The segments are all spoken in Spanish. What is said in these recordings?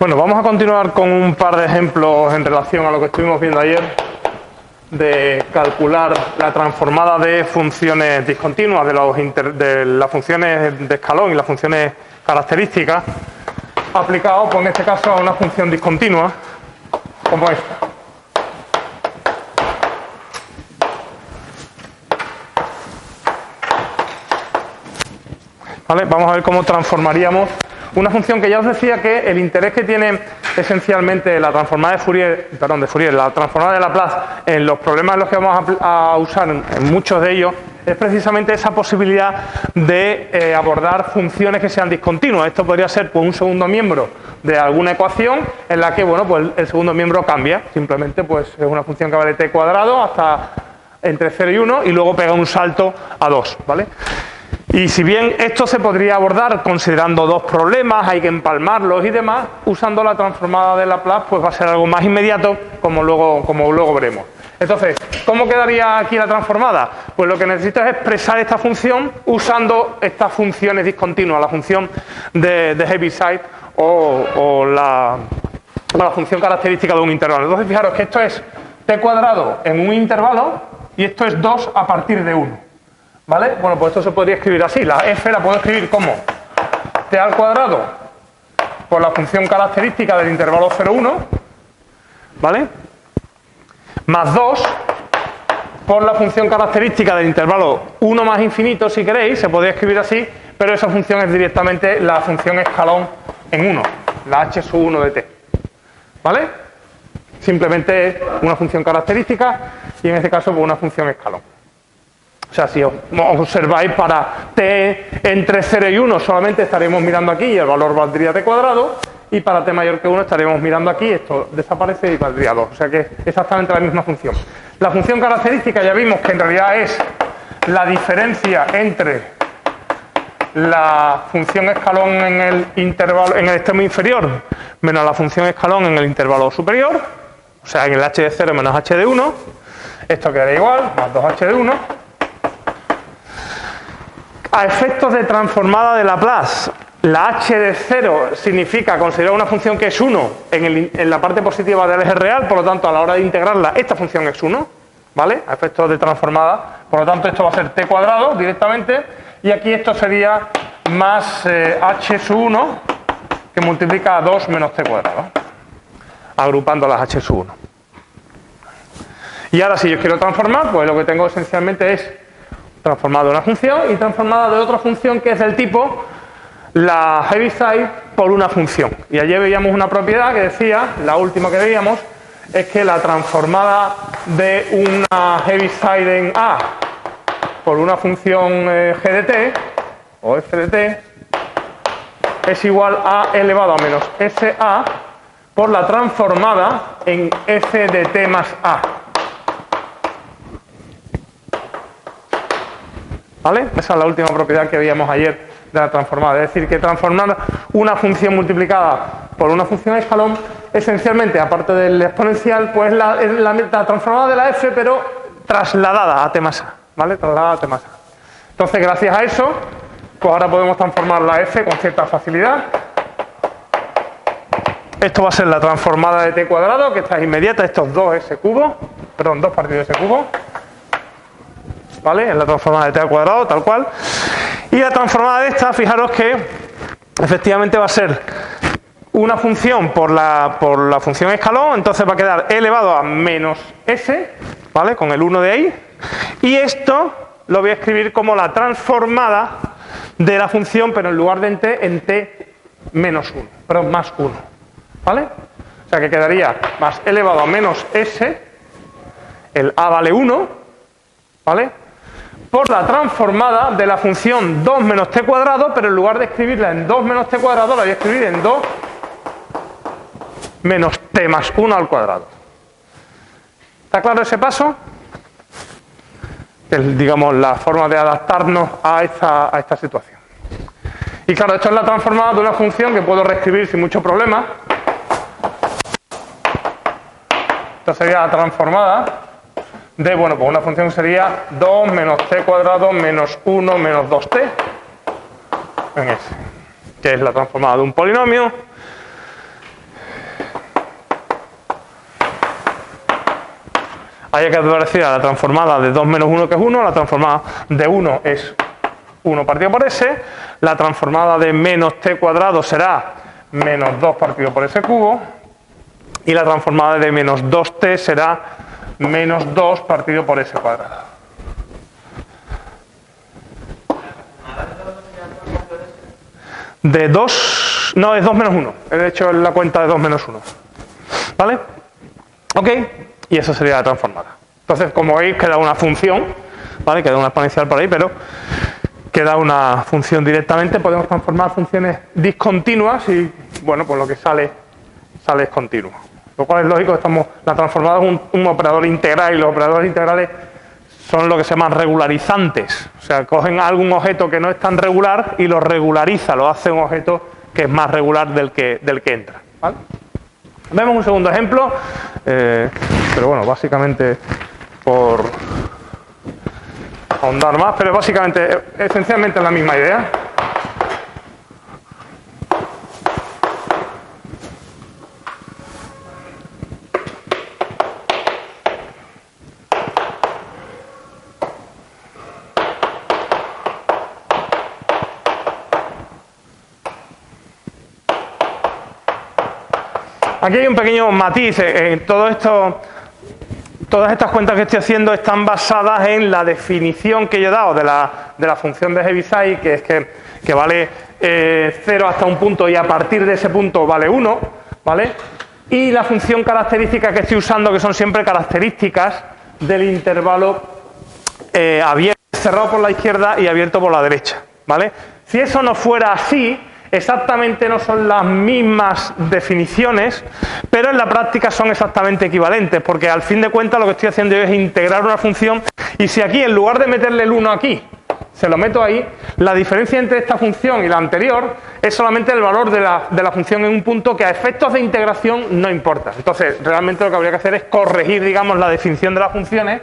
Bueno, vamos a continuar con un par de ejemplos en relación a lo que estuvimos viendo ayer de calcular la transformada de funciones discontinuas, de las funciones de escalón y las funciones características, aplicado, pues en este caso, a una función discontinua como esta. ¿Vale? Vamos a ver cómo transformaríamos una función que ya os decía que el interés que tiene esencialmente la transformada de Fourier, la transformada de Laplace en los problemas en los que vamos a usar en muchos de ellos, es precisamente esa posibilidad de abordar funciones que sean discontinuas. Esto podría ser pues, un segundo miembro de alguna ecuación en la que bueno, pues, el segundo miembro cambia. Simplemente pues, es una función que vale t cuadrado hasta entre 0 y 1 y luego pega un salto a 2. ¿Vale? Y si bien esto se podría abordar considerando dos problemas, hay que empalmarlos y demás, usando la transformada de Laplace pues va a ser algo más inmediato, como luego veremos. Entonces, ¿cómo quedaría aquí la transformada? Pues lo que necesito es expresar esta función usando estas funciones discontinuas, la función de Heaviside o la función característica de un intervalo. Entonces, fijaros que esto es t cuadrado en un intervalo y esto es 2 a partir de 1. ¿Vale? Bueno, pues esto se podría escribir así. La f la puedo escribir como t al cuadrado por la función característica del intervalo 0, 1, ¿vale? Más 2 por la función característica del intervalo 1 más infinito, si queréis, se podría escribir así, pero esa función es directamente la función escalón en 1, la h sub 1 de t. ¿Vale? Simplemente es una función característica y en este caso pues una función escalón. O sea, si observáis para t entre 0 y 1 solamente estaremos mirando aquí y el valor valdría t cuadrado, y para t mayor que 1 estaremos mirando aquí, esto desaparece y valdría 2. O sea que es exactamente la misma función. La función característica ya vimos que en realidad es la diferencia entre la función escalón en el intervalo, en el extremo inferior menos la función escalón en el intervalo superior, o sea en el h de 0 menos h de 1, esto quedaría igual, más 2h de 1. A efectos de transformada de Laplace, la h de 0 significa considerar una función que es 1 en la parte positiva del eje real, por lo tanto a la hora de integrarla esta función es 1, ¿vale? A efectos de transformada, por lo tanto esto va a ser t cuadrado directamente y aquí esto sería más h sub 1 que multiplica a 2 menos t cuadrado, agrupando las h sub 1. Y ahora si yo quiero transformar, pues lo que tengo esencialmente es transformada de una función y transformada de otra función que es del tipo la Heaviside por una función. Y ayer veíamos una propiedad que decía, la última que veíamos, es que la transformada de una Heaviside en A por una función g de t o f de t es igual a elevado a menos SA por la transformada en f de t más A. ¿Vale? Esa es la última propiedad que veíamos ayer de la transformada. Es decir, que transformar una función multiplicada por una función escalón, esencialmente, aparte del exponencial, pues la transformada de la f, pero trasladada a t más a. ¿Vale? Trasladada a t más a. Entonces, gracias a eso, pues ahora podemos transformar la f con cierta facilidad. Esto va a ser la transformada de t cuadrado, que esta es inmediata, estos 2s cubo, perdón, 2 partido s cubo. ¿Vale? Es la transformada de t al cuadrado, tal cual. Y la transformada de esta, fijaros que efectivamente va a ser una función por la función escalón, entonces va a quedar e elevado a menos s, ¿vale? Con el 1 de ahí. Y esto lo voy a escribir como la transformada de la función, pero en lugar de en t menos 1, perdón, más 1. ¿Vale? O sea que quedaría más e elevado a menos s, el a vale 1, ¿vale? Por la transformada de la función 2 menos t cuadrado, pero en lugar de escribirla en 2 menos t cuadrado, la voy a escribir en 2 menos t más 1 al cuadrado. ¿Está claro ese paso? Es, digamos, la forma de adaptarnos a esta situación. Y claro, esto es la transformada de una función que puedo reescribir sin mucho problema. Esto sería la transformada de, bueno, pues una función sería 2 menos t cuadrado menos 1 menos 2t en S, que es la transformada de un polinomio haya que parecida a la transformada de 2 menos 1, que es 1, la transformada de 1 es 1 partido por s, la transformada de menos t cuadrado será menos 2 partido por s cubo, y la transformada de menos 2t será menos 2 partido por s cuadrado. De 2, no, es 2 menos 1. He hecho la cuenta de 2 menos 1. ¿Vale? Ok, y eso sería la transformada. Entonces, como veis, queda una función, ¿vale? Queda una exponencial por ahí, pero queda una función directamente. Podemos transformar funciones discontinuas y, bueno, pues lo que sale es continuo. Lo cual es lógico, la transformada es un operador integral y los operadores integrales son lo que se llaman regularizantes. O sea, cogen algún objeto que no es tan regular y lo regulariza, lo hace un objeto que es más regular del que entra. ¿Vale? Vemos un segundo ejemplo, pero bueno, básicamente por ahondar más, pero básicamente, esencialmente es la misma idea. Aquí hay un pequeño matiz. Todas estas cuentas que estoy haciendo están basadas en la definición que yo he dado de la función de Heaviside, que es que vale 0 hasta un punto y a partir de ese punto vale 1, ¿vale? Y la función característica que estoy usando, que son siempre características del intervalo abierto, cerrado por la izquierda y abierto por la derecha, ¿vale? Si eso no fuera así, exactamente no son las mismas definiciones, pero en la práctica son exactamente equivalentes, porque al fin de cuentas lo que estoy haciendo yo es integrar una función, y si aquí en lugar de meterle el 1 aquí, se lo meto ahí, la diferencia entre esta función y la anterior es solamente el valor de la función en un punto que a efectos de integración no importa. Entonces, realmente lo que habría que hacer es corregir, digamos, la definición de las funciones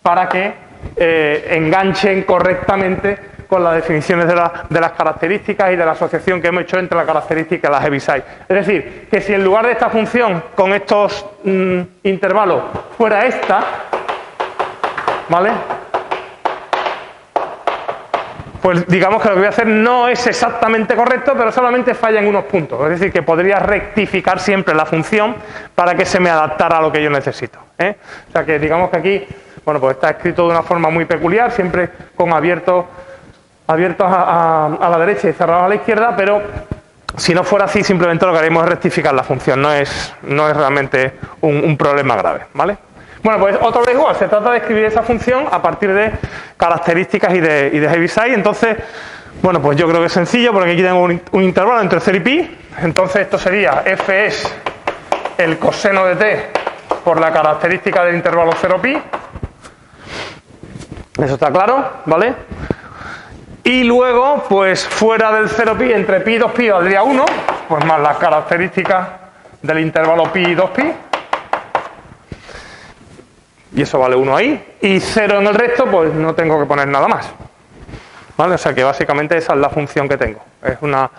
para que enganchen correctamente con las definiciones de las características y de la asociación que hemos hecho entre la característica y la Heaviside. Es decir, que si en lugar de esta función con estos intervalos fuera esta, ¿vale? Pues digamos que lo que voy a hacer no es exactamente correcto, pero solamente falla en unos puntos. Es decir, que podría rectificar siempre la función para que se me adaptara a lo que yo necesito, ¿eh? O sea que digamos que aquí, bueno, pues está escrito de una forma muy peculiar, siempre con abiertos a la derecha y cerrados a la izquierda, pero si no fuera así, simplemente lo que haremos es rectificar la función, no es realmente un problema grave, ¿vale? Bueno, pues otra vez igual, se trata de escribir esa función a partir de características y de Heaviside. Entonces, bueno, pues yo creo que es sencillo, porque aquí tengo un intervalo entre 0 y pi, entonces esto sería f es el coseno de t por la característica del intervalo 0 pi, eso está claro, ¿vale? Y luego, pues fuera del 0pi, entre pi y 2pi valdría 1, pues más las características del intervalo pi y 2pi. Y eso vale 1 ahí. Y 0 en el resto, pues no tengo que poner nada más. ¿Vale? O sea que básicamente esa es la función que tengo. Es una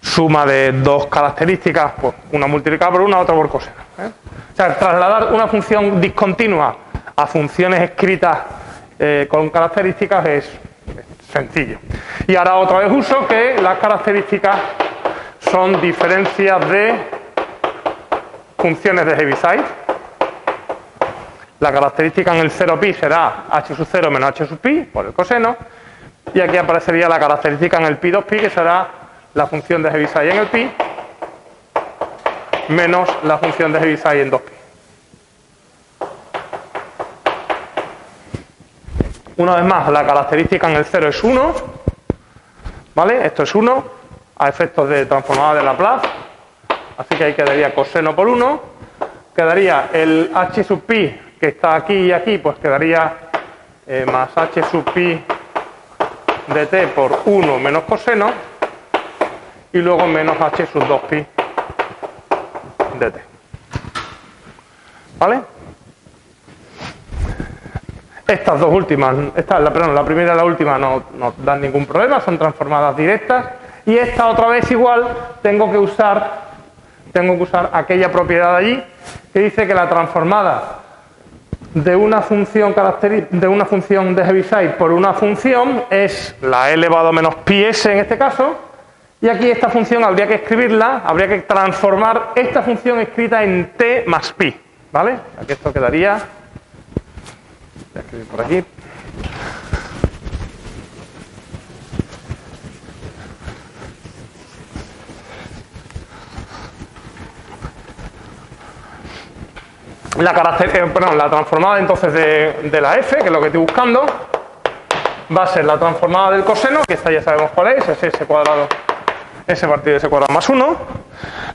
suma de dos características, pues una multiplicada por una, otra por coseno, ¿eh? O sea, trasladar una función discontinua a funciones escritas con características es sencillo. Y ahora otra vez uso que las características son diferencias de funciones de Heaviside. La característica en el 0pi será h sub 0 menos h sub pi por el coseno, y aquí aparecería la característica en el pi 2pi, que será la función de Heaviside en el pi menos la función de Heaviside en 2pi. Una vez más, la característica en el 0 es 1, ¿vale? Esto es 1 a efectos de transformada de Laplace, así que ahí quedaría coseno por 1, quedaría el h sub pi que está aquí y aquí, pues quedaría más h sub pi de t por 1 menos coseno, y luego menos h sub 2pi de t. ¿Vale? Estas dos últimas, la primera y la última no dan ningún problema, son transformadas directas, y esta otra vez igual tengo que usar aquella propiedad allí que dice que la transformada de una función de Heaviside por una función es la e elevado a menos pi s en este caso, y aquí esta función habría que escribirla, habría que transformar esta función escrita en t más pi, ¿vale? Aquí esto quedaría, voy a escribir por aquí. La transformada entonces de la f, que es lo que estoy buscando, va a ser la transformada del coseno, que esta ya sabemos cuál es s cuadrado, s partido de s cuadrado más 1.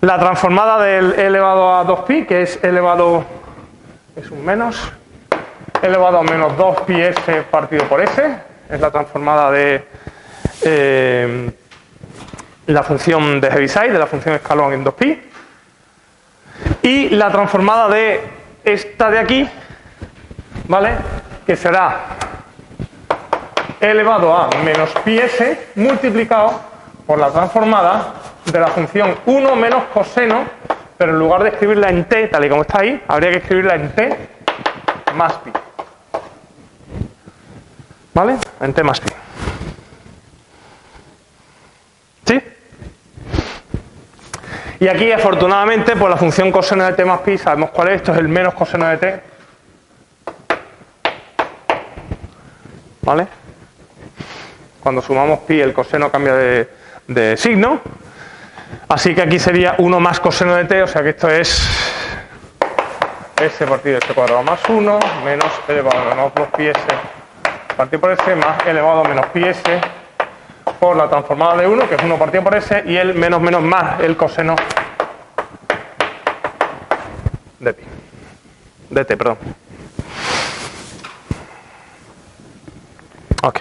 La transformada del e elevado a 2pi, que es es un menos, e elevado a menos 2pi s partido por s, es la transformada de la función de Heaviside, de la función escalón en 2pi. Y la transformada de esta de aquí, ¿vale? Que será e elevado a menos pi s multiplicado por la transformada de la función 1 menos coseno, pero en lugar de escribirla en t, tal y como está ahí, habría que escribirla en t más pi. ¿Vale? En t más pi. ¿Sí? Y aquí, afortunadamente, pues la función coseno de t más pi, sabemos cuál es, esto es el menos coseno de t. ¿Vale? Cuando sumamos pi, el coseno cambia de signo. Así que aquí sería 1 más coseno de t, o sea que esto es s partido de s cuadrado más 1, menos e elevado a menos 2pi s partido por s, más e elevado a menos pi s por la transformada de 1, que es 1 partido por s, y el menos menos más el coseno de pi. De t, perdón. Ok.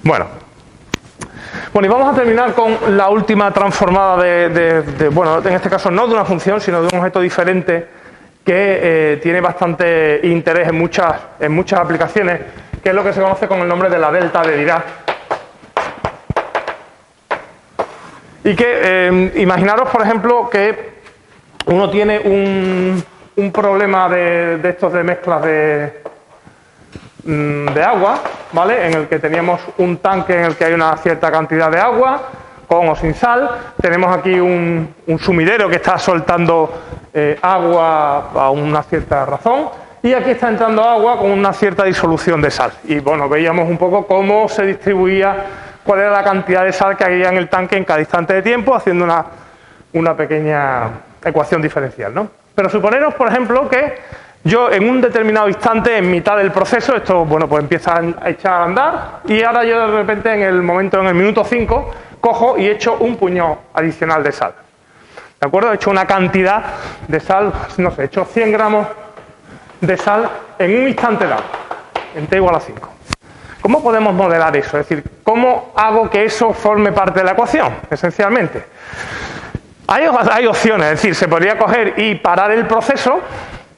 Bueno, y vamos a terminar con la última transformada bueno, en este caso no de una función, sino de un objeto diferente que tiene bastante interés en muchas aplicaciones, que es lo que se conoce con el nombre de la delta de Dirac. Y que, imaginaros, por ejemplo, que uno tiene un problema de estos de mezclas de agua, ¿vale? En el que teníamos un tanque en el que hay una cierta cantidad de agua, con o sin sal. Tenemos aquí un sumidero que está soltando agua a una cierta razón, y aquí está entrando agua con una cierta disolución de sal. Y bueno, veíamos un poco cómo se distribuía, cuál era la cantidad de sal que había en el tanque en cada instante de tiempo, haciendo una pequeña ecuación diferencial, ¿no? Pero suponeros, por ejemplo, que yo en un determinado instante, en mitad del proceso, esto, bueno, pues empieza a echar a andar, y ahora yo de repente en el minuto 5, cojo y echo un puñado adicional de sal. ¿De acuerdo? He hecho una cantidad de sal, no sé, he hecho 100 gramos de sal en un instante dado, en t igual a 5. ¿Cómo podemos modelar eso? Es decir, ¿cómo hago que eso forme parte de la ecuación, esencialmente? Hay opciones, es decir, se podría coger y parar el proceso.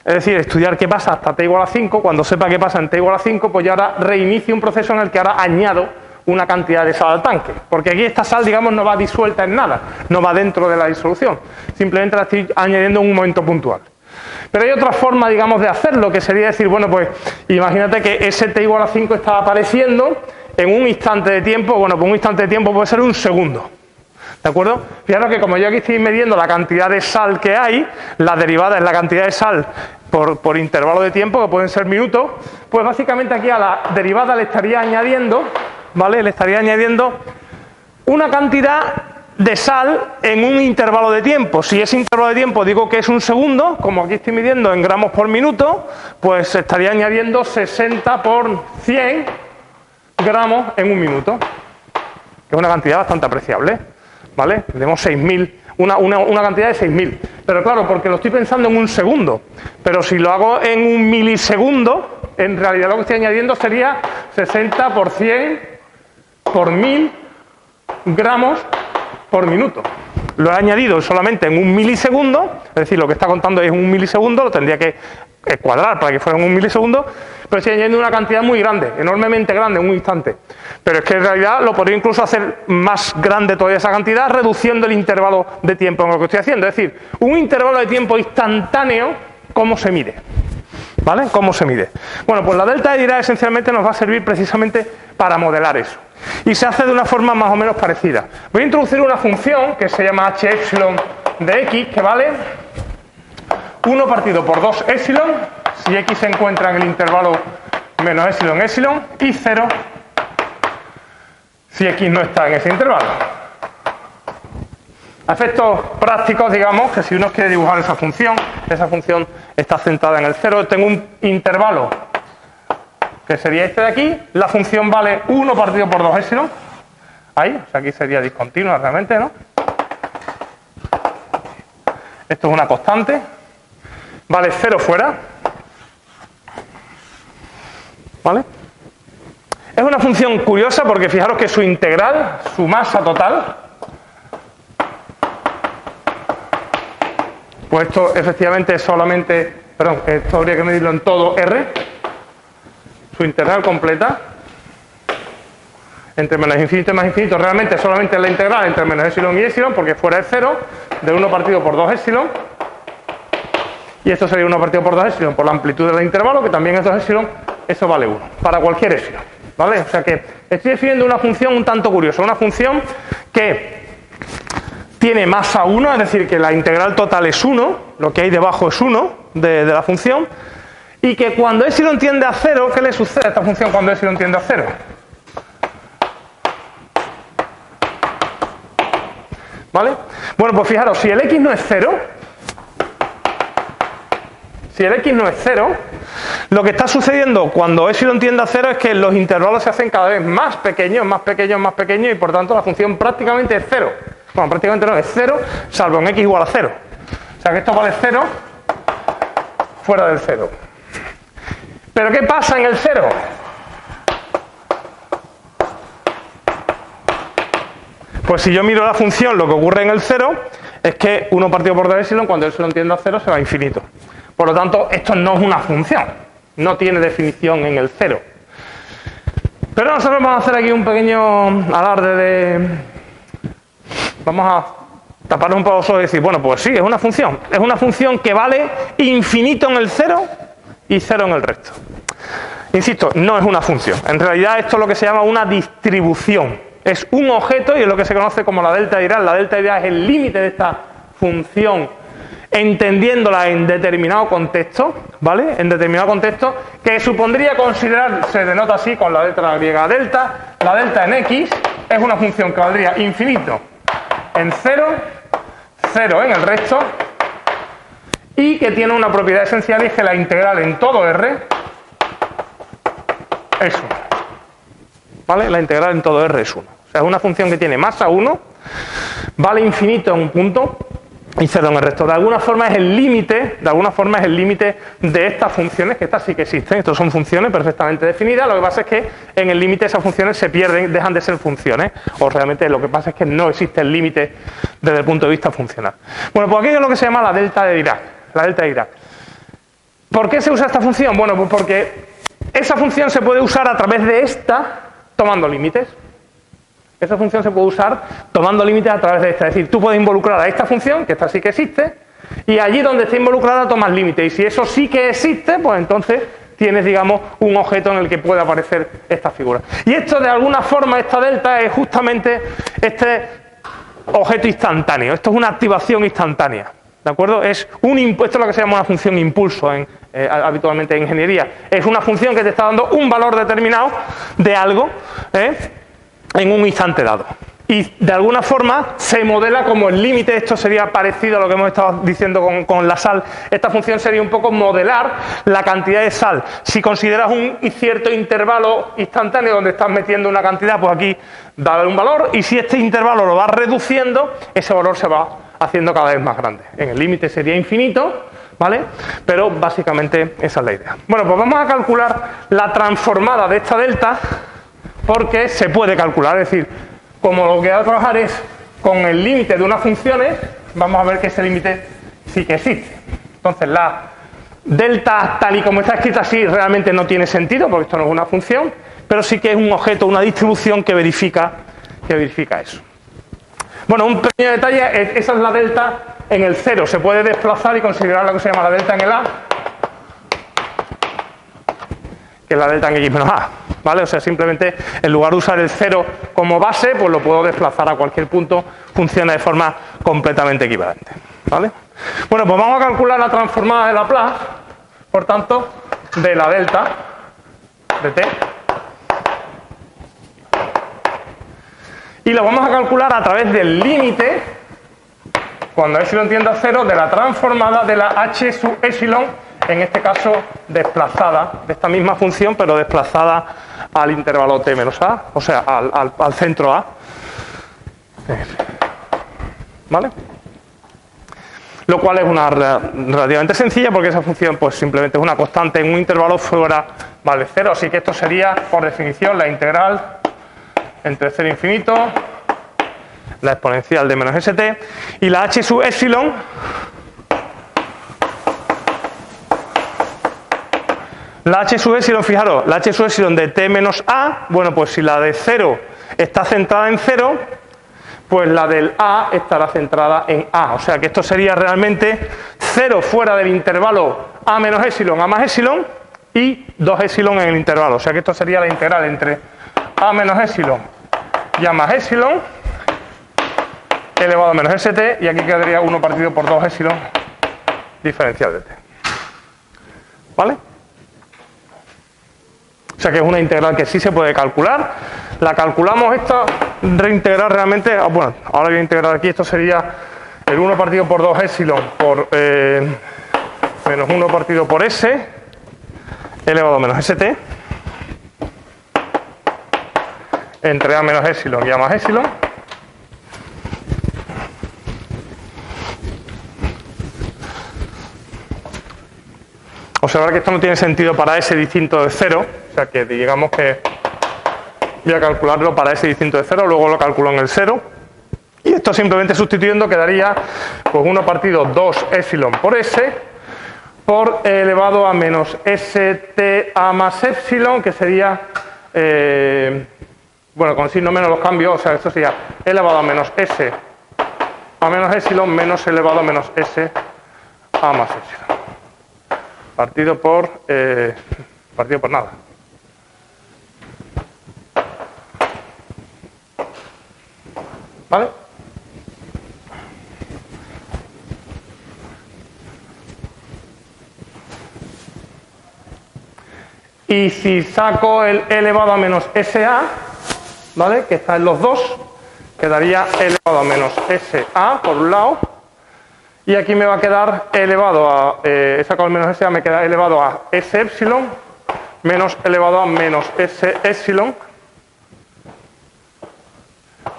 Es decir, estudiar qué pasa hasta t igual a 5, cuando sepa qué pasa en t igual a 5, pues ya ahora reinicio un proceso en el que ahora añado una cantidad de sal al tanque. Porque aquí esta sal, digamos, no va disuelta en nada, no va dentro de la disolución. Simplemente la estoy añadiendo en un momento puntual. Pero hay otra forma, digamos, de hacerlo, que sería decir, bueno, pues imagínate que ese t igual a 5 está apareciendo en un instante de tiempo. Bueno, pues un instante de tiempo puede ser un segundo. ¿De acuerdo? Fijaros que como yo aquí estoy midiendo la cantidad de sal que hay, la derivada es la cantidad de sal por intervalo de tiempo, que pueden ser minutos, pues básicamente aquí a la derivada le estaría añadiendo, ¿vale? Le estaría añadiendo una cantidad de sal en un intervalo de tiempo. Si ese intervalo de tiempo digo que es un segundo, como aquí estoy midiendo en gramos por minuto, pues estaría añadiendo 60 por 100 gramos en un minuto, que es una cantidad bastante apreciable. ¿Vale? Tenemos 6.000, una cantidad de 6.000. Pero claro, porque lo estoy pensando en un segundo. Pero si lo hago en un milisegundo, en realidad lo que estoy añadiendo sería 60 por 100 por 1000 gramos por minuto. Lo he añadido solamente en un milisegundo, es decir, lo que está contando es un milisegundo, lo tendría que cuadrar para que fuera en un milisegundo, pero estoy añadiendo una cantidad muy grande, enormemente grande, en un instante. Pero es que en realidad lo podría incluso hacer más grande toda esa cantidad, reduciendo el intervalo de tiempo en lo que estoy haciendo. Es decir, un intervalo de tiempo instantáneo, ¿cómo se mide? ¿Vale? ¿Cómo se mide? Bueno, pues la delta de Dirac esencialmente nos va a servir precisamente para modelar eso. Y se hace de una forma más o menos parecida. Voy a introducir una función que se llama h epsilon de x, que vale 1 partido por 2 epsilon, si x se encuentra en el intervalo menos epsilon epsilon, y 0 si x no está en ese intervalo. A efectos prácticos, digamos que si uno quiere dibujar esa función está centrada en el 0. Tengo un intervalo que sería este de aquí. La función vale 1 partido por 2 epsilon. Ahí, o sea, aquí sería discontinua realmente, ¿no? Esto es una constante. Vale 0 fuera. ¿Vale? Es una función curiosa porque fijaros que su integral, su masa total, pues esto efectivamente es solamente, perdón, esto habría que medirlo en todo R, su integral completa, entre menos infinito y más infinito, realmente solamente es la integral entre menos epsilon y epsilon, porque fuera es 0, de 1 partido por 2 epsilon, y esto sería 1 partido por 2 epsilon por la amplitud del intervalo, que también es 2 epsilon, eso vale 1, para cualquier epsilon, ¿vale? O sea que estoy definiendo una función un tanto curiosa, una función que tiene masa 1, es decir, que la integral total es 1, lo que hay debajo es 1 de la función, y que cuando epsilon tiende a 0, ¿qué le sucede a esta función cuando epsilon tiende a 0? ¿Vale? Bueno, pues fijaros, si el x no es 0, lo que está sucediendo cuando epsilon tiende a 0 es que los intervalos se hacen cada vez más pequeños, y por tanto la función prácticamente es 0. Bueno, prácticamente no, es 0, salvo en x igual a 0. O sea que esto vale 0 fuera del 0. ¿Pero qué pasa en el 0? Pues si yo miro la función, lo que ocurre en el 0 es que 1 partido por 2 epsilon, cuando epsilon tiende a 0, se va a infinito. Por lo tanto, esto no es una función. No tiene definición en el 0. Pero nosotros vamos a hacer aquí un pequeño alarde de... Vamos a taparnos un poco los ojos y decir, bueno, pues sí, es una función. Es una función que vale infinito en el 0 y 0 en el resto. Insisto, no es una función. En realidad esto es lo que se llama una distribución. Es un objeto y es lo que se conoce como la delta de Dirac. La delta de Dirac es el límite de esta función, entendiéndola en determinado contexto, ¿vale? En determinado contexto, que supondría considerar, se denota así con la letra griega delta, la delta en x es una función que valdría infinito en 0, 0 en el resto, y que tiene una propiedad esencial, y es que la integral en todo R es 1. ¿Vale? La integral en todo R es 1. O sea, es una función que tiene masa 1, vale infinito en un punto y 0 en el resto. De alguna forma es el límite, de estas funciones, que estas sí que existen. Estas son funciones perfectamente definidas. Lo que pasa es que en el límite esas funciones se pierden, dejan de ser funciones. O realmente lo que pasa es que no existe el límite desde el punto de vista funcional. Bueno, pues aquello es lo que se llama la delta de Dirac. La delta de Dirac. ¿Por qué se usa esta función? Bueno, pues porque esa función se puede usar a través de esta, tomando límites. Esa función se puede usar tomando límites a través de esta. Es decir, tú puedes involucrar a esta función, que esta sí que existe, y allí donde esté involucrada tomas límites. Y si eso sí que existe, pues entonces tienes, digamos, un objeto en el que puede aparecer esta figura. Y esto, de alguna forma, esta delta es justamente este objeto instantáneo. Esto es una activación instantánea. ¿De acuerdo? Esto es lo que se llama una función impulso habitualmente en ingeniería. Es una función que te está dando un valor determinado de algo, en un instante dado. Y de alguna forma se modela como el límite. Esto sería parecido a lo que hemos estado diciendo con la sal. Esta función sería un poco modelar la cantidad de sal. Si consideras un cierto intervalo instantáneo donde estás metiendo una cantidad, pues aquí da un valor, y si este intervalo lo vas reduciendo, ese valor se va haciendo cada vez más grande. En el límite sería infinito, ¿vale? Pero básicamente esa es la idea. Bueno, pues vamos a calcular la transformada de esta delta, porque se puede calcular, es decir, como lo que voy a trabajar es con el límite de unas funciones, vamos a ver que ese límite sí que existe. Entonces la delta tal y como está escrita así realmente no tiene sentido, porque esto no es una función, pero sí que es un objeto, una distribución que verifica eso. Bueno, un pequeño detalle, esa es la delta en el 0, se puede desplazar y considerar lo que se llama la delta en el A, que es la delta en x menos A, ¿vale? O sea, simplemente en lugar de usar el 0 como base, pues lo puedo desplazar a cualquier punto, funciona de forma completamente equivalente, ¿vale? Bueno, pues vamos a calcular la transformada de Laplace, por tanto, de la delta de t. Y lo vamos a calcular a través del límite, cuando epsilon tiende a 0, de la transformada de la h sub epsilon, en este caso desplazada, de esta misma función, pero desplazada al intervalo t menos a, o sea, al centro a. ¿Vale? Lo cual es una relativamente sencilla, porque esa función pues simplemente es una constante en un intervalo fuera vale 0, así que esto sería, por definición, la integral entre 0 e infinito, la exponencial de menos st, y la h sub epsilon, fijaros, la h sub epsilon de t menos a, bueno, pues si la de 0 está centrada en 0, pues la del a estará centrada en a, o sea que esto sería realmente 0 fuera del intervalo a menos epsilon, a más epsilon, y 2 epsilon en el intervalo, o sea que esto sería la integral entre a menos epsilon y a más epsilon elevado a menos st, y aquí quedaría 1 partido por 2 epsilon diferencial de t. ¿Vale? O sea que es una integral que sí se puede calcular. La calculamos esta reintegral realmente, bueno, ahora voy a integrar aquí, esto sería el 1 partido por 2 epsilon por menos 1 partido por s elevado a menos st entre a menos epsilon y a más epsilon. Observar que esto no tiene sentido para s distinto de 0, o sea que digamos que voy a calcularlo para s distinto de 0, luego lo calculo en el 0, y esto simplemente sustituyendo quedaría pues 1 partido 2 epsilon por s por elevado a menos st a más epsilon, que sería bueno, con signo menos los cambios, o sea, esto sería elevado a menos s a menos epsilon menos elevado a menos s a más epsilon. Partido por nada. ¿Vale? Y si saco el elevado a menos SA, ¿vale? Que está en los dos, quedaría elevado a menos SA por un lado, y aquí me va a quedar elevado a, he sacado el menos SA, me queda elevado a S epsilon menos elevado a menos S epsilon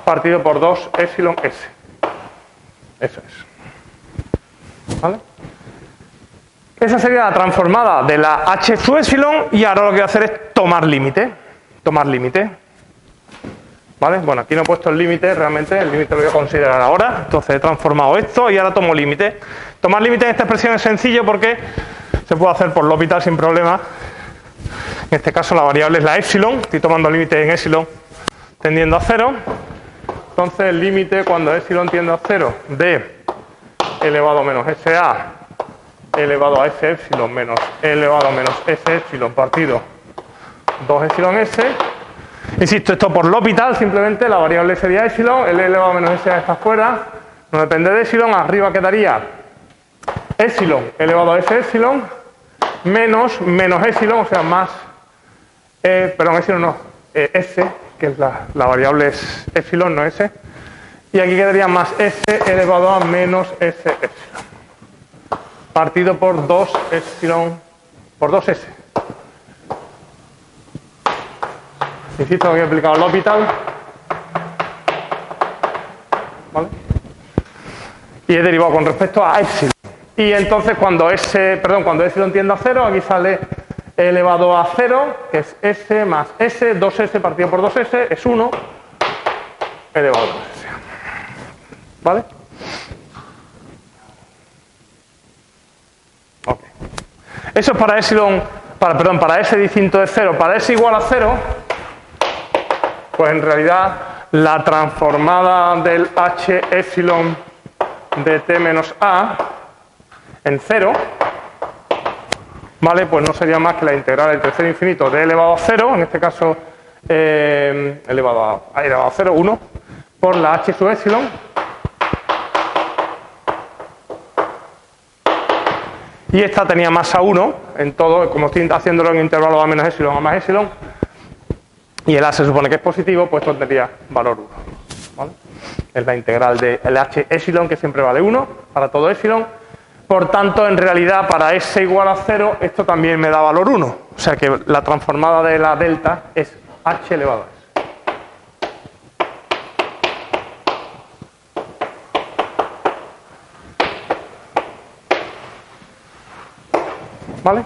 partido por 2 epsilon S. Eso es. ¿Vale? Esa sería la transformada de la h sub epsilon, y ahora lo que voy a hacer es tomar límite. ¿Vale? Bueno, aquí no he puesto el límite, realmente el límite lo voy a considerar ahora. Entonces he transformado esto y ahora tomo límite. Tomar límite en esta expresión es sencillo porque se puede hacer por L'Hopital sin problema. En este caso la variable es la epsilon, estoy tomando límite en epsilon tendiendo a 0. Entonces el límite cuando epsilon tiende a 0 de elevado a menos SA elevado a S epsilon menos elevado a menos S epsilon partido 2 epsilon S. Insisto, esto por L'Hopital, simplemente la variable sería epsilon, el elevado a menos SA está fuera, no depende de epsilon, arriba quedaría epsilon elevado a S epsilon menos epsilon, o sea más, perdón, epsilon no, S, que es la variable es epsilon, no S, y aquí quedaría más S elevado a menos S epsilon partido por 2 epsilon por 2S. Insisto, que he aplicado L'Hopital, ¿vale? Y he derivado con respecto a epsilon. Y entonces cuando epsilon tiende a 0, aquí sale e elevado a 0, que es S más S, 2S partido por 2S, es 1, elevado a 2S. ¿Vale? Ok. Eso es para epsilon, para S distinto de 0. Para S igual a 0, pues en realidad la transformada del H epsilon de T menos A en 0, ¿vale? Pues no sería más que la integral entre 0 infinito de elevado a 0, en este caso elevado a 0, 1, por la H sub epsilon. Y esta tenía masa 1 en todo, como estoy haciéndolo en intervalo a menos epsilon a más epsilon, y el A se supone que es positivo, pues esto tendría valor 1. ¿Vale? Es la integral del H epsilon, que siempre vale 1 para todo epsilon. Por tanto, en realidad, para S igual a 0, esto también me da valor 1. O sea que la transformada de la delta es H elevado a S. ¿Vale?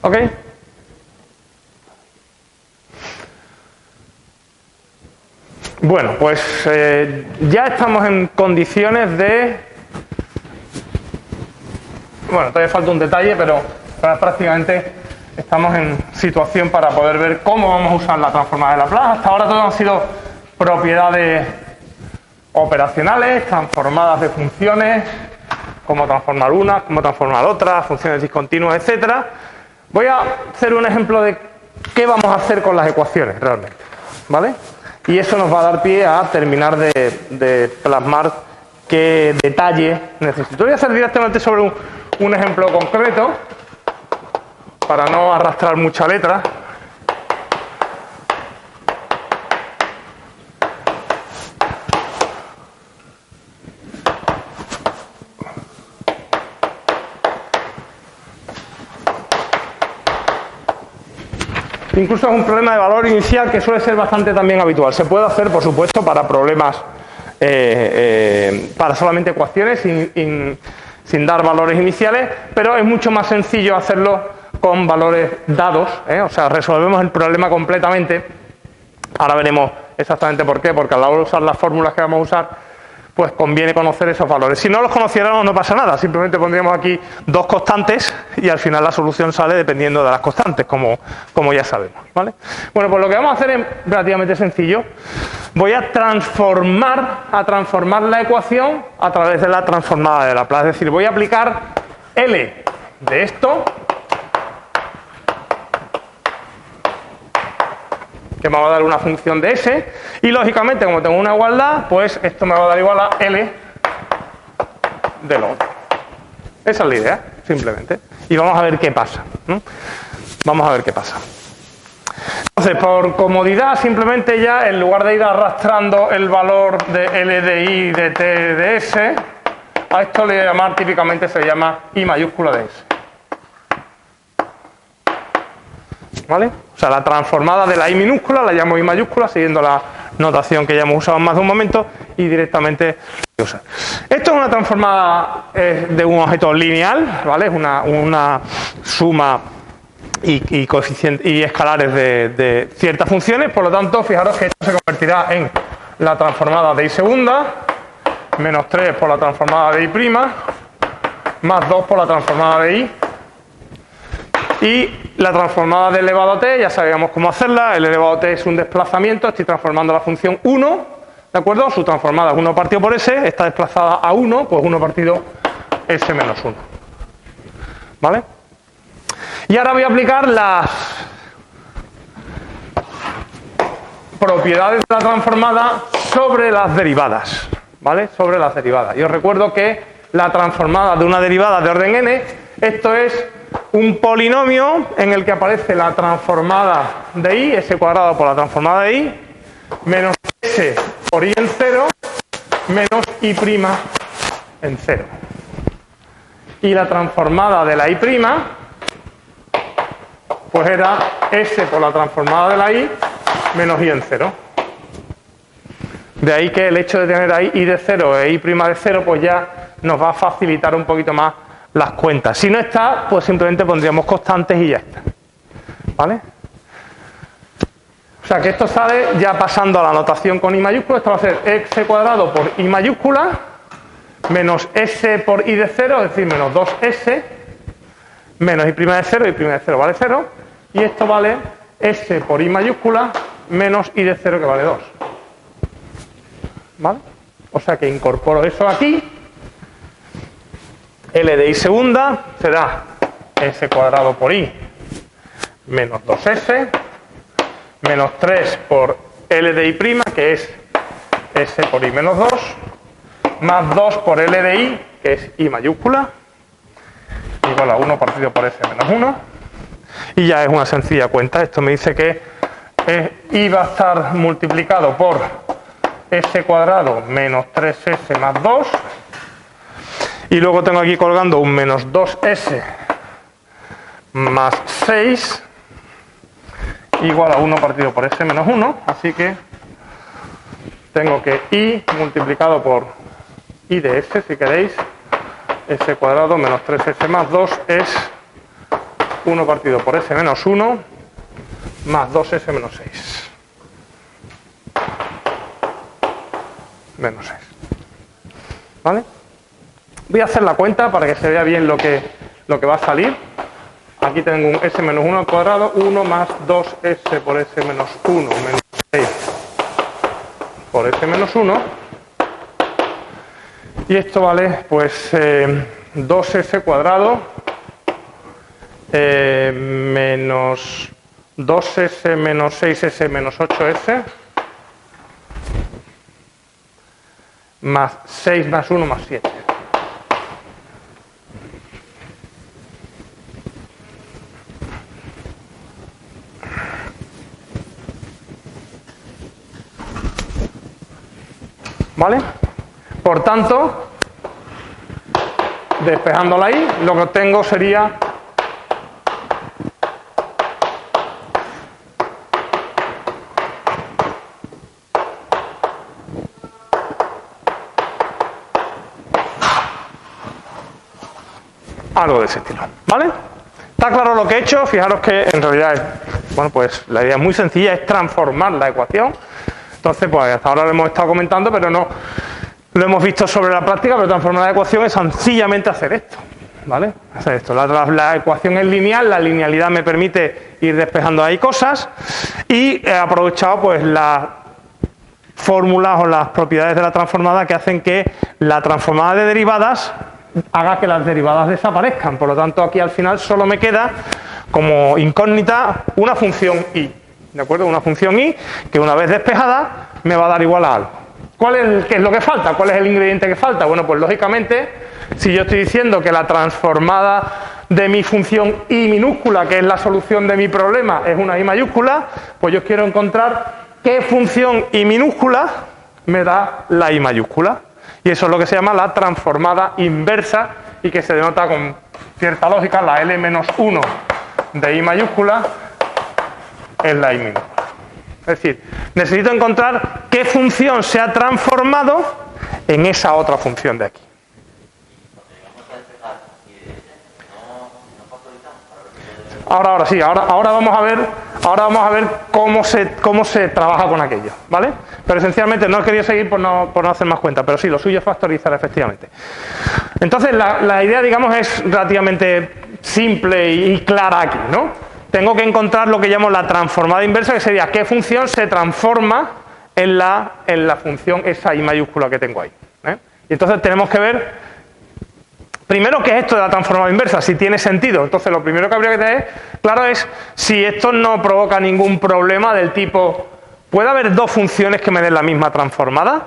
¿Ok? Bueno, pues ya estamos en condiciones de... Bueno, todavía falta un detalle, pero prácticamente estamos en situación para poder ver cómo vamos a usar la transformada de Laplace. Hasta ahora todo han sido propiedades operacionales, transformadas de funciones, cómo transformar una, cómo transformar otra, funciones discontinuas, etcétera. Voy a hacer un ejemplo de qué vamos a hacer con las ecuaciones realmente, ¿vale? Y eso nos va a dar pie a terminar de plasmar qué detalle necesito. Voy a hacer directamente sobre un ejemplo concreto para no arrastrar mucha letra. Incluso es un problema de valor inicial que suele ser bastante también habitual. Se puede hacer, por supuesto, para problemas, para solamente ecuaciones sin dar valores iniciales, pero es mucho más sencillo hacerlo con valores dados, o sea, resolvemos el problema completamente. Ahora veremos exactamente por qué, porque a la hora de usar las fórmulas que vamos a usar, pues conviene conocer esos valores. Si no los conociéramos no pasa nada, simplemente pondríamos aquí dos constantes y al final la solución sale dependiendo de las constantes, como ya sabemos, ¿vale? Bueno, pues lo que vamos a hacer es relativamente sencillo. Voy a transformar la ecuación a través de la transformada de Laplace, es decir, voy a aplicar L de esto, que me va a dar una función de S, y lógicamente como tengo una igualdad, pues esto me va a dar igual a L de lo otro. Esa es la idea, simplemente. Y vamos a ver qué pasa, ¿no? Vamos a ver qué pasa. Entonces, por comodidad, simplemente ya, en lugar de ir arrastrando el valor de L de I de T de S, a esto le voy a llamar, típicamente se le llama I mayúscula de S. ¿Vale? O sea, la transformada de la I minúscula la llamo I mayúscula, siguiendo la notación que ya hemos usado en más de un momento, y directamente usar. Esto es una transformada de un objeto lineal, ¿vale? Es una suma y coeficientes y escalares de ciertas funciones, por lo tanto, fijaros que esto se convertirá en la transformada de I segunda, menos 3 por la transformada de I prima, más 2 por la transformada de I. Y la transformada de elevado a t, ya sabíamos cómo hacerla. El elevado a t es un desplazamiento, estoy transformando la función 1, ¿de acuerdo? Su transformada es 1 partido por s, está desplazada a 1, pues 1 partido s menos 1. ¿Vale? Y ahora voy a aplicar las propiedades de la transformada sobre las derivadas, ¿vale? Sobre las derivadas. Y os recuerdo que la transformada de una derivada de orden n, esto es un polinomio en el que aparece la transformada de i, s cuadrado por la transformada de i, menos s por i en 0, menos i prima en 0. Y la transformada de la i prima, pues era s por la transformada de la i, menos i en 0. De ahí que el hecho de tener ahí I de 0 e I' de 0, pues ya nos va a facilitar un poquito más las cuentas. Si no está, pues simplemente pondríamos constantes y ya está. ¿Vale? O sea que esto sale ya pasando a la notación con I mayúscula. Esto va a ser x cuadrado por I mayúscula menos s por I de 0, es decir, menos 2s menos I' de 0, I' de 0 vale 0. Y esto vale s por I mayúscula menos I de 0 que vale 2. ¿Vale? O sea que incorporo eso aquí. L de I segunda será s cuadrado por I menos 2s menos 3 por L de I', que es S por I menos 2, más 2 por L de I, que es I mayúscula, igual a 1 partido por S menos 1. Y ya es una sencilla cuenta. Esto me dice que I va a estar multiplicado por S cuadrado menos 3S más 2. Y luego tengo aquí colgando un menos 2S más 6 igual a 1 partido por S menos 1, así que tengo que I multiplicado por I de S, si queréis, S cuadrado menos 3S más 2 es 1 partido por S menos 1 más 2S menos 6. Menos 6. ¿Vale? Voy a hacer la cuenta para que se vea bien lo que va a salir. Aquí tengo un S menos 1 al cuadrado, 1 más 2S por S menos 1 menos 6 por S menos 1. Y esto vale, pues, 2S cuadrado menos 2S menos 6S menos 8S más 6 más 1 más 7. ¿Vale? Por tanto, despejándola ahí, lo que obtengo sería algo de ese estilo. ¿Vale? ¿Está claro lo que he hecho? Fijaros que en realidad, bueno, pues la idea es muy sencilla, es transformar la ecuación. Entonces, pues hasta ahora lo hemos estado comentando, pero no lo hemos visto sobre la práctica, pero transformar la ecuación es sencillamente hacer esto. ¿Vale? Hacer esto. La ecuación es lineal, la linealidad me permite ir despejando ahí cosas y he aprovechado pues las fórmulas o las propiedades de la transformada que hacen que la transformada de derivadas haga que las derivadas desaparezcan. Por lo tanto, aquí al final solo me queda como incógnita una función y. ¿De acuerdo? Una función y que una vez despejada me va a dar igual a algo. ¿Qué es lo que falta? ¿Cuál es el ingrediente que falta? Bueno, pues lógicamente, si yo estoy diciendo que la transformada de mi función I minúscula, que es la solución de mi problema, es una I mayúscula, pues yo quiero encontrar qué función I minúscula me da la I mayúscula. Y eso es lo que se llama la transformada inversa y que se denota con cierta lógica, la L-1 de I mayúscula es la I minúscula. Es decir, necesito encontrar qué función se ha transformado en esa otra función de aquí. Ahora sí, ahora vamos a ver cómo se trabaja con aquello, ¿vale? Pero esencialmente no he querido seguir por no hacer más cuenta, pero sí, lo suyo es factorizar efectivamente. Entonces la idea, digamos, es relativamente simple y clara aquí, ¿no? Tengo que encontrar lo que llamo la transformada inversa, que sería qué función se transforma en la función esa I mayúscula que tengo ahí. Y entonces tenemos que ver primero qué es esto de la transformada inversa, si tiene sentido. Entonces lo primero que habría que tener claro es si esto no provoca ningún problema del tipo, ¿puede haber dos funciones que me den la misma transformada?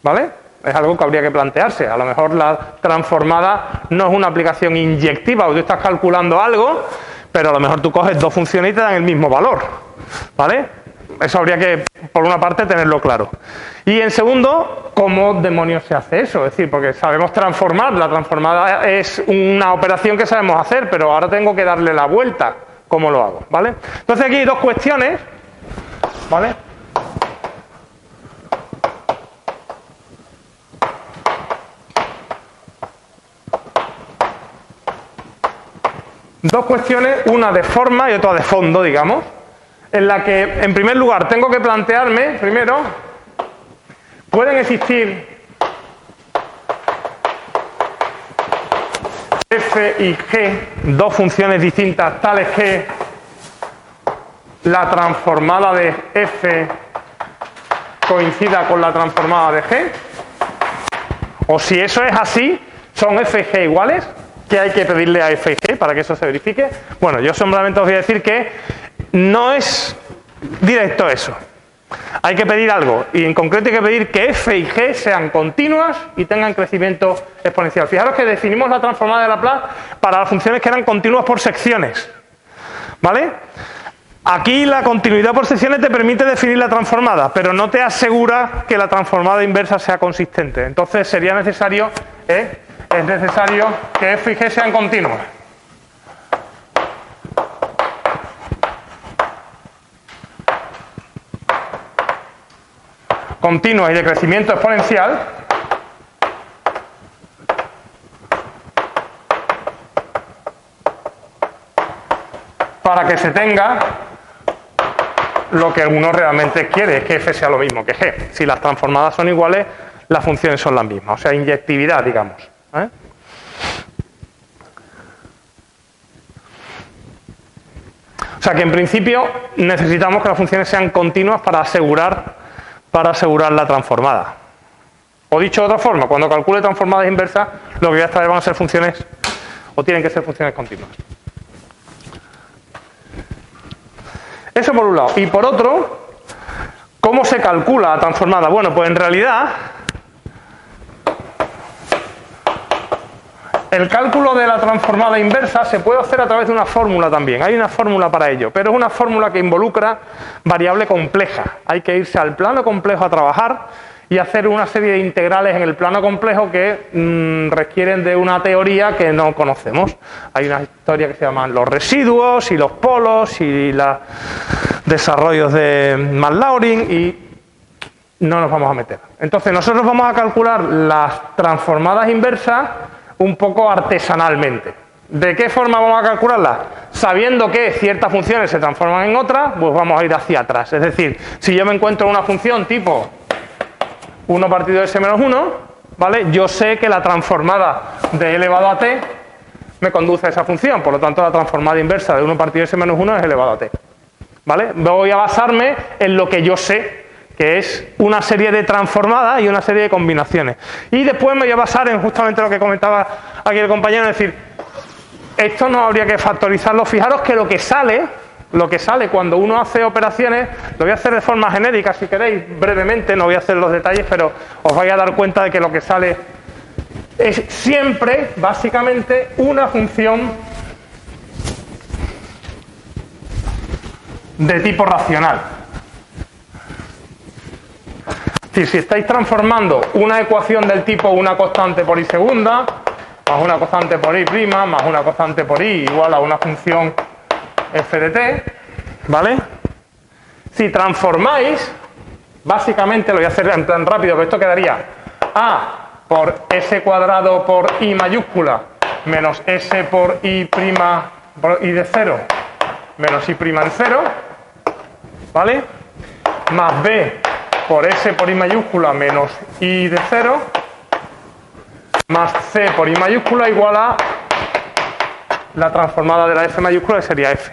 ¿Vale? Es algo que habría que plantearse. A lo mejor la transformada no es una aplicación inyectiva, o tú estás calculando algo, pero a lo mejor tú coges dos funciones y te dan el mismo valor. ¿Vale? Eso habría que, por una parte, tenerlo claro. Y en segundo, ¿cómo demonios se hace eso? Es decir, porque sabemos transformar, la transformada es una operación que sabemos hacer, pero ahora tengo que darle la vuelta. ¿Cómo lo hago? ¿Vale? Entonces aquí hay dos cuestiones. ¿Vale? dos cuestiones, una de forma y otra de fondo, digamos, en la que, en primer lugar, tengo que plantearme, primero, ¿pueden existir f y g, dos funciones distintas, tales que la transformada de f coincida con la transformada de g? O si eso es así, ¿son f y g iguales? ¿Qué hay que pedirle a f y g para que eso se verifique? Bueno, yo simplemente os voy a decir que no es directo eso. Hay que pedir algo, y en concreto hay que pedir que f y g sean continuas y tengan crecimiento exponencial. Fijaros que definimos la transformada de Laplace para las funciones que eran continuas por secciones, ¿vale? Aquí la continuidad por secciones te permite definir la transformada, pero no te asegura que la transformada inversa sea consistente. Entonces sería necesario, es necesario que f y g sean continuas. Continuas y de crecimiento exponencial, para que se tenga lo que uno realmente quiere, es que f sea lo mismo que g. Si las transformadas son iguales, las funciones son las mismas, o sea, inyectividad, digamos. O sea, que en principio necesitamos que las funciones sean continuas para asegurar la transformada. O dicho de otra forma, cuando calcule transformadas inversas, lo que voy a extraer van a ser funciones, o tienen que ser funciones continuas. Eso por un lado. Y por otro, ¿cómo se calcula la transformada? Bueno, pues en realidad el cálculo de la transformada inversa se puede hacer a través de una fórmula también. Hay una fórmula para ello, pero es una fórmula que involucra variable compleja. Hay que irse al plano complejo a trabajar y hacer una serie de integrales en el plano complejo que requieren de una teoría que no conocemos. Hay una historia que se llaman los residuos y los polos y los desarrollos de Maclaurin y no nos vamos a meter. Entonces nosotros vamos a calcular las transformadas inversas un poco artesanalmente. ¿De qué forma vamos a calcularlas? Sabiendo que ciertas funciones se transforman en otras, pues vamos a ir hacia atrás. Es decir, si yo me encuentro una función tipo 1 partido de s menos 1, ¿vale? Yo sé que la transformada de e elevado a t me conduce a esa función, por lo tanto la transformada inversa de 1 partido de s menos 1 es elevado a t, ¿vale? Voy a basarme en lo que yo sé, que es una serie de transformadas y una serie de combinaciones. Y después me voy a basar en justamente lo que comentaba aquí el compañero, es decir, esto no habría que factorizarlo. Fijaros que lo que sale cuando uno hace operaciones, lo voy a hacer de forma genérica si queréis, brevemente, no voy a hacer los detalles, pero os vais a dar cuenta de que lo que sale es siempre, básicamente, una función de tipo racional. Es decir, si estáis transformando una ecuación del tipo una constante por i segunda, más una constante por i prima, más una constante por i igual a una función f de t, ¿vale? Si transformáis, básicamente, lo voy a hacer en plan rápido, pero esto quedaría a por s cuadrado por i mayúscula menos s por i prima por i de 0 menos i prima en 0, ¿vale? Más b por s por i mayúscula menos i de 0 más c por i mayúscula igual a la transformada de la f mayúscula, que sería f.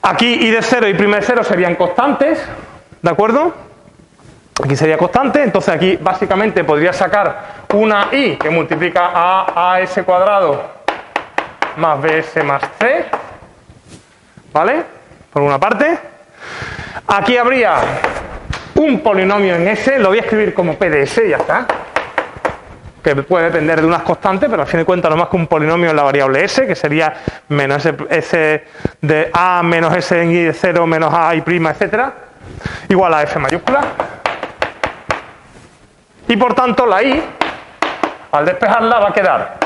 Aquí i de 0 y prima de 0 serían constantes, ¿de acuerdo? Aquí sería constante, entonces aquí básicamente podría sacar una i que multiplica a s cuadrado más bs más c, ¿vale? Por una parte. Aquí habría un polinomio en S, lo voy a escribir como P de S y ya está, que puede depender de unas constantes, pero al fin de cuentas no más que un polinomio en la variable S, que sería menos S de A menos S en I de 0 menos A I prima, etcétera, igual a F mayúscula. Y por tanto la I, al despejarla, va a quedar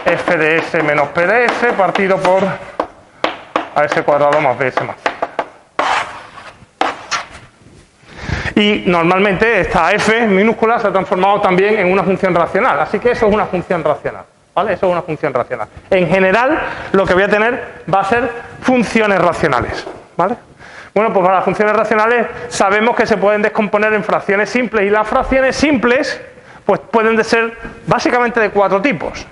F de S menos P de S partido por AS cuadrado más BS más C. Y normalmente esta f minúscula se ha transformado también en una función racional, así que eso es una función racional, ¿vale? Eso es una función racional. En general, lo que voy a tener va a ser funciones racionales, ¿vale? Bueno, pues para las funciones racionales sabemos que se pueden descomponer en fracciones simples, y las fracciones simples pues pueden ser básicamente de 4 tipos.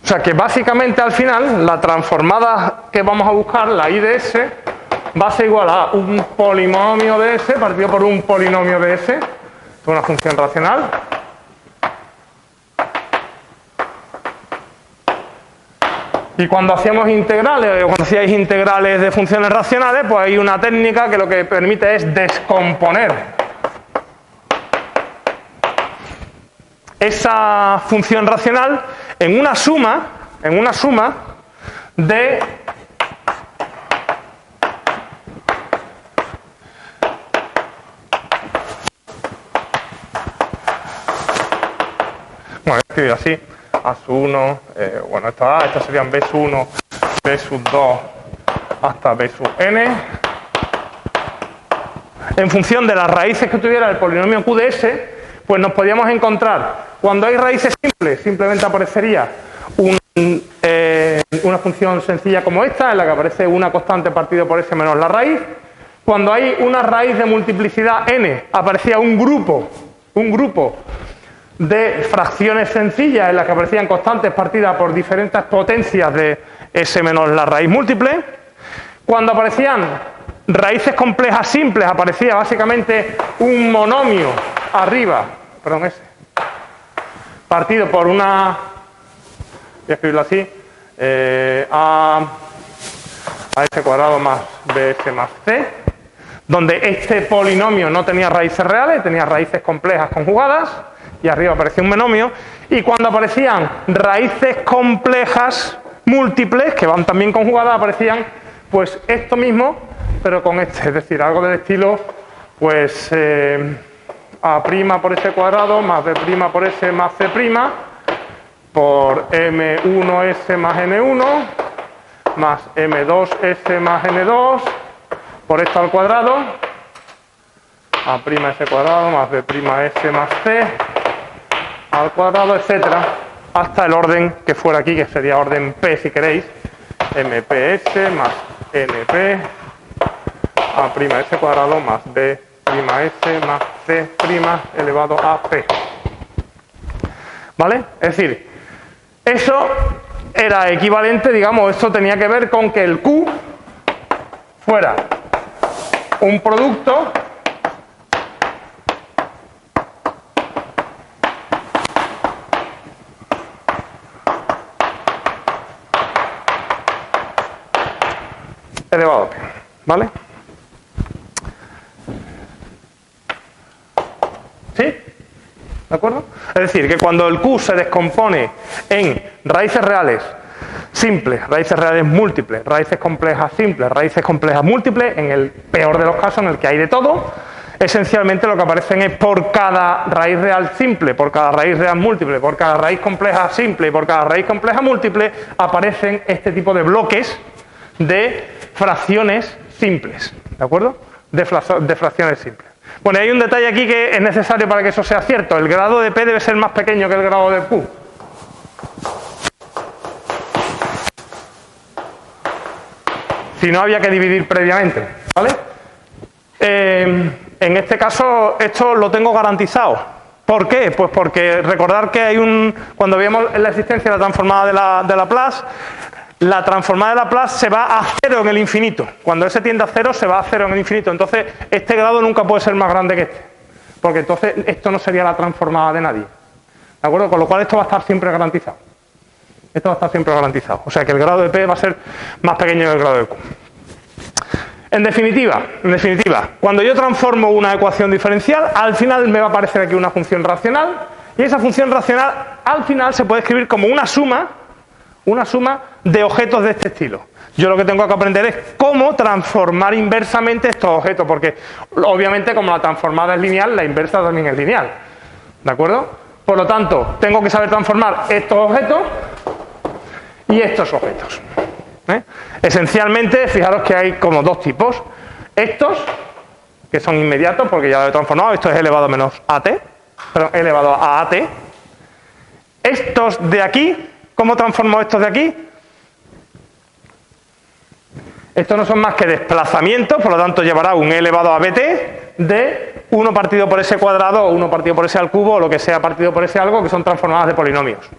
O sea que básicamente al final la transformada que vamos a buscar, la I de S, va a ser igual a un polinomio de S partido por un polinomio de S. Es una función racional. Y cuando hacíamos integrales, o cuando hacíais integrales de funciones racionales, pues hay una técnica que lo que permite es descomponer esa función racional en una suma de bueno, escribir así, A sub 1, bueno, estas serían B sub 1, B sub 2 hasta B sub n, en función de las raíces que tuviera el polinomio Q de S, pues nos podíamos encontrar, cuando hay raíces simples, simplemente aparecería una función sencilla como esta, en la que aparece una constante partido por S menos la raíz. Cuando hay una raíz de multiplicidad n, aparecía un grupo de fracciones sencillas en las que aparecían constantes partidas por diferentes potencias de S menos la raíz múltiple. Cuando aparecían raíces complejas simples, aparecía básicamente un monomio arriba, perdón, S, partido por una, voy a escribirlo así, a S cuadrado más BS más C, donde este polinomio no tenía raíces reales, tenía raíces complejas conjugadas, y arriba aparecía un monomio. Y cuando aparecían raíces complejas múltiples, que van también conjugadas, aparecían pues esto mismo, pero con este, es decir, algo del estilo, pues A' por S cuadrado más B' por S más C' por M1S más N1 más M2S más N2 por esto al cuadrado, A'S cuadrado más B'S más C al cuadrado, etcétera, hasta el orden que fuera aquí, que sería orden P si queréis, MPS más NP A'S cuadrado más B'S más C' elevado a P. ¿Vale? Es decir, eso era equivalente, digamos, esto tenía que ver con que el Q fuera un producto elevado a P, ¿vale? ¿Sí? ¿De acuerdo? Es decir, que cuando el Q se descompone en raíces reales simples, raíces reales múltiples, raíces complejas simples, raíces complejas múltiples, en el peor de los casos en el que hay de todo, esencialmente lo que aparecen es por cada raíz real simple, por cada raíz real múltiple, por cada raíz compleja simple y por cada raíz compleja múltiple, aparecen este tipo de bloques de fracciones simples, ¿de acuerdo? De fracciones simples. Bueno, hay un detalle aquí que es necesario para que eso sea cierto. El grado de P debe ser más pequeño que el grado de Q. Si no, había que dividir previamente, ¿vale? En este caso, esto lo tengo garantizado. ¿Por qué? Pues porque recordar que hay cuando vemos la existencia de la transformada de Laplace, la transformada de Laplace se va a cero en el infinito. Cuando S tiende a cero, se va a cero en el infinito. Entonces, este grado nunca puede ser más grande que este. Porque entonces esto no sería la transformada de nadie. ¿De acuerdo? Con lo cual esto va a estar siempre garantizado. Esto va a estar siempre garantizado. O sea que el grado de P va a ser más pequeño que el grado de Q. En definitiva, cuando yo transformo una ecuación diferencial, al final me va a aparecer aquí una función racional. Y esa función racional, al final, se puede escribir como una suma Una suma de objetos de este estilo. Yo lo que tengo que aprender es cómo transformar inversamente estos objetos, porque obviamente como la transformada es lineal, la inversa también es lineal. ¿De acuerdo? Por lo tanto, tengo que saber transformar estos objetos y estos objetos. Esencialmente, fijaros que hay como dos tipos. Estos, que son inmediatos, porque ya lo he transformado, esto es elevado a menos AT, perdón, elevado a AT. Estos de aquí, ¿cómo transformo estos de aquí? Estos no son más que desplazamientos, por lo tanto llevará un e elevado a bt de 1 partido por s cuadrado o 1 partido por s al cubo o lo que sea partido por s algo, que son transformadas de polinomios.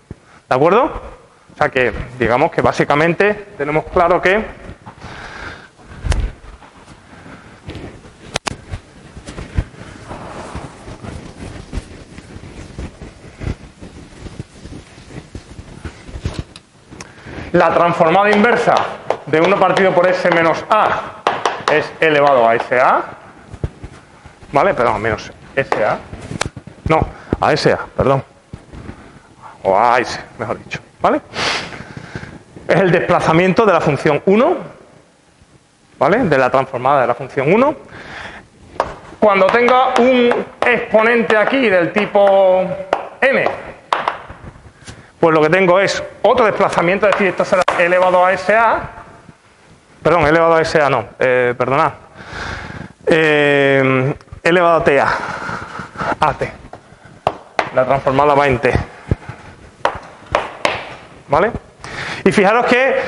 ¿De acuerdo? O sea que, digamos que básicamente tenemos claro que la transformada inversa de 1 partido por s menos a es elevado a sa, ¿vale? Perdón, menos sa, no, a sa, perdón, o a s, mejor dicho, ¿vale? Es el desplazamiento de la función 1, ¿vale? De la transformada de la función 1. Cuando tenga un exponente aquí del tipo n, pues lo que tengo es otro desplazamiento, es decir, esto será elevado a sa, perdón, elevado a sa no, perdonad, elevado a ta, at, la transformada va en t, ¿vale? Y fijaros que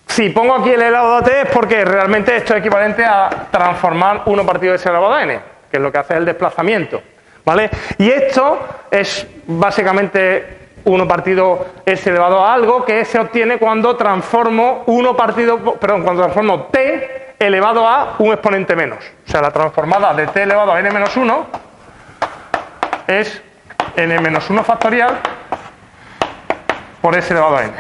si pongo aquí el elevado a t es porque realmente esto es equivalente a transformar 1 partido de s elevado a n, que es lo que hace el desplazamiento, ¿vale? Y esto es básicamente 1 partido s elevado a algo que se obtiene cuando transformo cuando transformo t elevado a un exponente menos. O sea, la transformada de t elevado a n menos 1 es n menos 1 factorial por s elevado a n.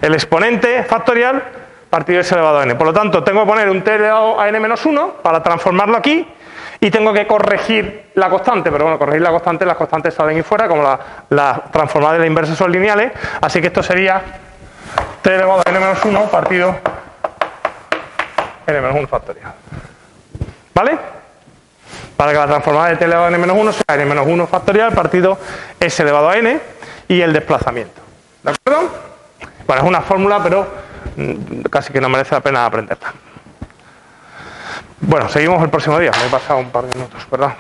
El exponente factorial partido de s elevado a n. Por lo tanto, tengo que poner un t elevado a n menos 1 para transformarlo aquí. Y tengo que corregir la constante, pero bueno, corregir la constante, las constantes salen ahí fuera, como las transformadas de la inversa son lineales, así que esto sería t elevado a n menos 1 partido n menos 1 factorial. ¿Vale? Para que la transformada de t elevado a n menos 1 sea n menos 1 factorial partido s elevado a n y el desplazamiento. ¿De acuerdo? Bueno, es una fórmula, pero casi que no merece la pena aprenderla. Bueno, seguimos el próximo día. Me he pasado un par de minutos, ¿verdad?